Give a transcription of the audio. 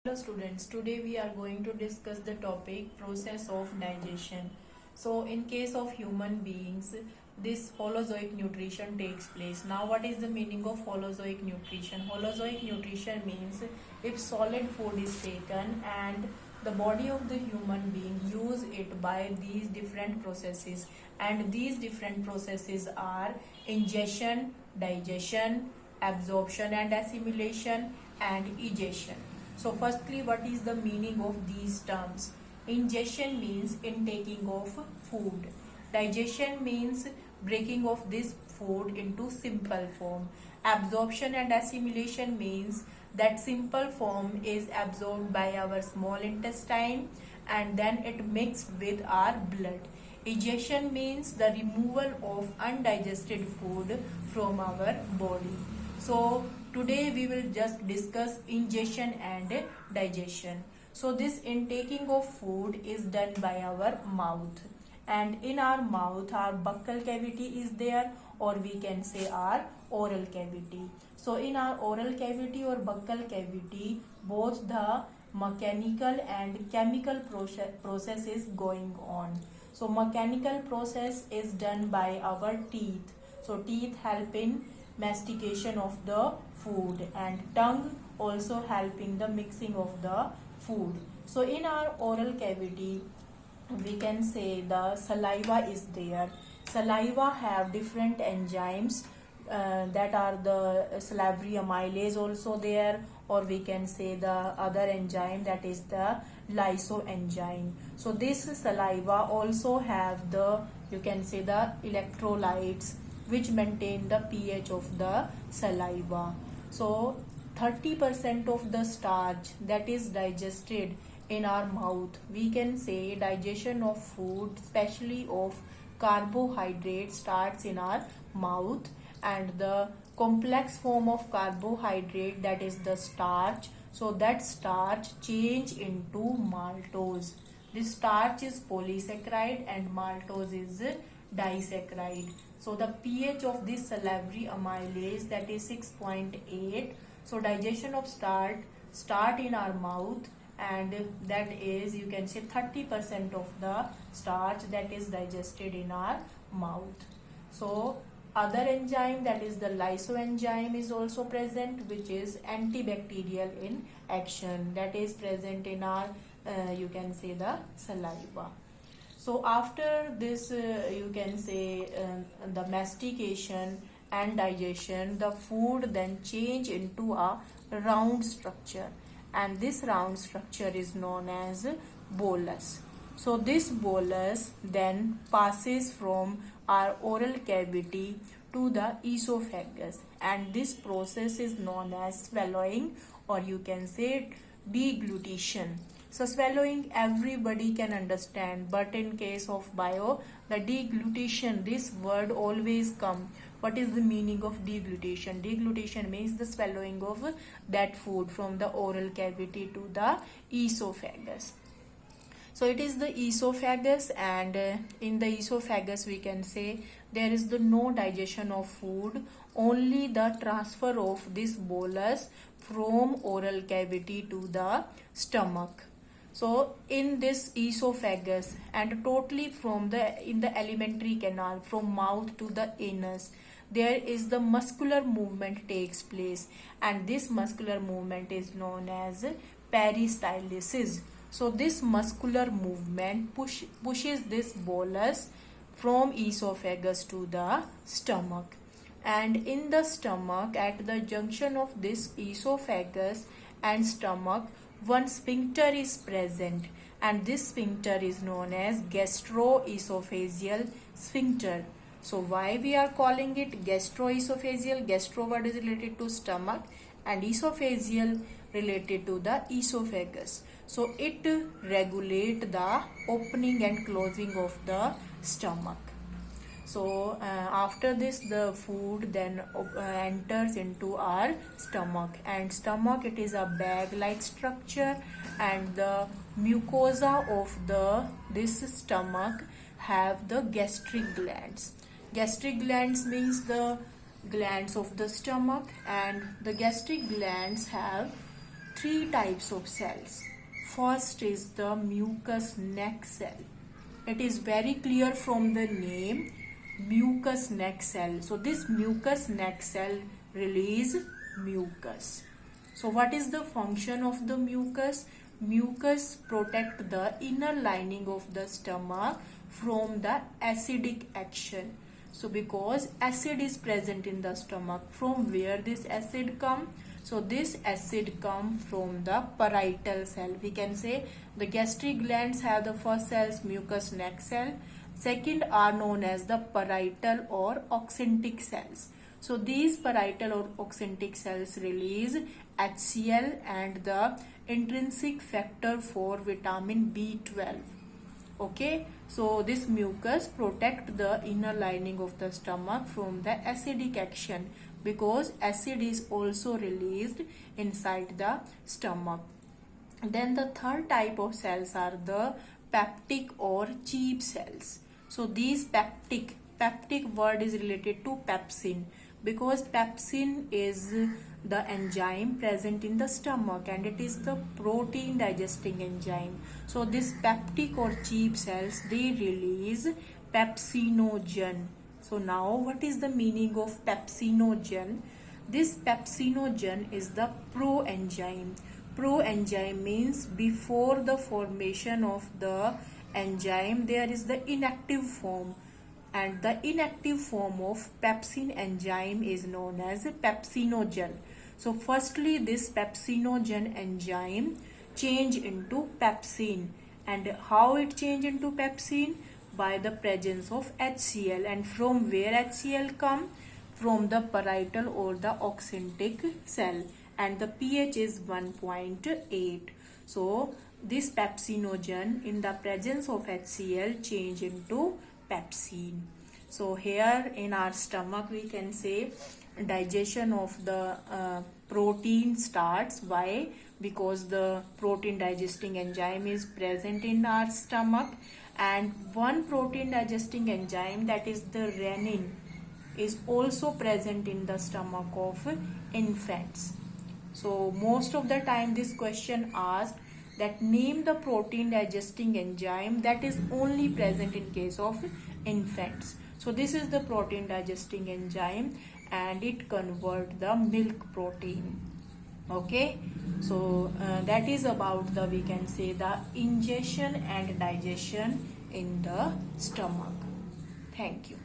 Hello students, today we are going to discuss the topic process of digestion. So in case of human beings, this holozoic nutrition takes place. Now what is the meaning of holozoic nutrition? Holozoic nutrition means if solid food is taken and the body of the human being use it by these different processes, and these different processes are ingestion, digestion, absorption and assimilation, and egestion. So firstly, what is the meaning of these terms? Ingestion means intaking of food. Digestion means breaking of this food into simple form. Absorption and assimilation means that simple form is absorbed by our small intestine and then it mixed with our blood. Egestion means the removal of undigested food from our body. So today we will just discuss ingestion and digestion. So this intaking of food is done by our mouth, and in our mouth our buccal cavity is there, or we can say our oral cavity. So in our oral cavity or buccal cavity, both the mechanical and chemical process is going on. So mechanical process is done by our teeth. So teeth help in mastication of the food, and tongue also helping the mixing of the food. So in our oral cavity, we can say the saliva is there. Saliva have different enzymes, that are the salivary amylase also there, or we can say the other enzyme, that is the lysoenzyme. So this saliva also have the, you can say, the electrolytes which maintain the pH of the saliva. So 30% of the starch that is digested in our mouth, we can say digestion of food, especially of carbohydrate, starts in our mouth, and the complex form of carbohydrate, that is the starch, so that starch change into maltose. This starch is polysaccharide and maltose is disaccharide. So the pH of this salivary amylase, that is 6.8. So digestion of start in our mouth, and that is, you can say, 30% of the starch that is digested in our mouth. So other enzyme, that is the lysoenzyme, is also present, which is antibacterial in action, that is present in our you can say the saliva. So after this, you can say, the mastication and digestion, the food then change into a round structure, and this round structure is known as bolus. So this bolus then passes from our oral cavity to the esophagus, and this process is known as swallowing, or you can say deglutition. So swallowing everybody can understand, but in case of bio, the deglutition, this word always come. What is the meaning of deglutition? Deglutition means the swallowing of that food from the oral cavity to the esophagus. So it is the esophagus, and in the esophagus we can say there is the no digestion of food, only the transfer of this bolus from oral cavity to the stomach. So in this esophagus, and totally from in the alimentary canal, from mouth to the anus, there is the muscular movement takes place, and this muscular movement is known as peristalsis. So this muscular movement pushes this bolus from esophagus to the stomach, and in the stomach, at the junction of this esophagus and stomach, one sphincter is present, and this sphincter is known as gastroesophageal sphincter. So why we are calling it gastroesophageal? Gastro word is related to stomach, and esophageal related to the esophagus. So it regulate the opening and closing of the stomach. So after this, the food then enters into our stomach, and stomach, it is a bag like structure, and the mucosa of this stomach have the gastric glands. Gastric glands means the glands of the stomach, and the gastric glands have three types of cells. First is the mucous neck cell. It is very clear from the name, mucous neck cell. So this mucous neck cell release mucus. So what is the function of the mucus? Mucus protect the inner lining of the stomach from the acidic action. So because acid is present in the stomach, from where this acid come? So this acid come from the parietal cell. We can say the gastric glands have the first cells, mucous neck cell. Second are known as the parietal or oxyntic cells. So these parietal or oxyntic cells release HCl and the intrinsic factor for vitamin B12. Okay, so this mucus protect the inner lining of the stomach from the acidic action, because acid is also released inside the stomach. Then the third type of cells are the peptic or cheap cells. So these peptic word is related to pepsin, because pepsin is the enzyme present in the stomach and it is the protein digesting enzyme. So this peptic or cheap cells, they release pepsinogen. So now what is the meaning of pepsinogen? This pepsinogen is the proenzyme. Proenzyme means before the formation of the enzyme there is the inactive form, and the inactive form of pepsin enzyme is known as pepsinogen. So firstly this pepsinogen enzyme change into pepsin, and how it change into pepsin? By the presence of HCl. And from where HCl come? From the parietal or the oxyntic cell, and the pH is 1.8. So this pepsinogen in the presence of HCl change into pepsin. So here in our stomach we can say digestion of the protein starts. Why? Because the protein digesting enzyme is present in our stomach, and one protein digesting enzyme, that is the renin, is also present in the stomach of infants. So most of the time this question asked that name the protein digesting enzyme that is only present in case of infants. So this is the protein digesting enzyme and it convert the milk protein. Okay, so that is about the, we can say, the ingestion and digestion in the stomach. Thank you.